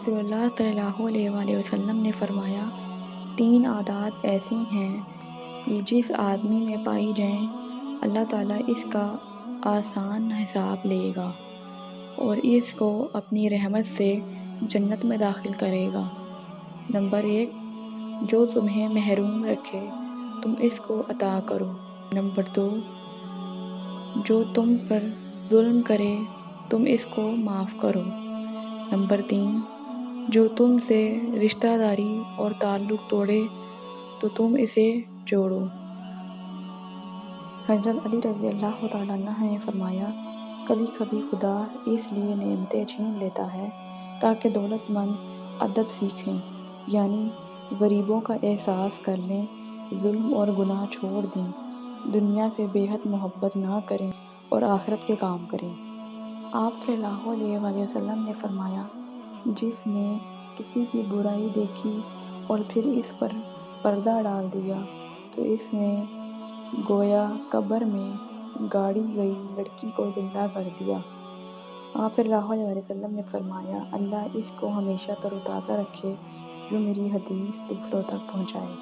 رسول اللہ صلی اللہ علیہ وآلہ وسلم نے فرمایا، 3 عادات ایسی ہیں کہ جس آدمی میں پائی جائیں اللہ تعالیٰ اس کا آسان حساب لے گا اور اس کو اپنی رحمت سے جنت میں داخل کرے گا۔ نمبر 1، جو تمہیں محروم رکھے تم اس کو عطا کرو۔ نمبر 2، جو تم پر ظلم کرے تم اس کو معاف کرو۔ نمبر 3، جو تم سے رشتہ داری اور تعلق توڑے تو تم اسے جوڑو۔ حضرت علی رضی اللہ تعالیٰ عنہ نے فرمایا، کبھی کبھی خدا اس لیے نعمتیں چھین لیتا ہے تاکہ دولت مند ادب سیکھیں، یعنی غریبوں کا احساس کر لیں، ظلم اور گناہ چھوڑ دیں، دنیا سے بے حد محبت نہ کریں اور آخرت کے کام کریں۔ آپ صلی اللہ علیہ وآلہ وسلم نے فرمایا، جس نے کسی کی برائی دیکھی اور پھر اس پر پردہ ڈال دیا تو اس نے گویا قبر میں گاڑی گئی لڑکی کو زندہ کر دیا۔ آپ صلی اللہ علیہ وآلہ وسلم نے فرمایا، اللہ اس کو ہمیشہ تر و تازہ رکھے جو میری حدیث دوسروں تک پہنچائے۔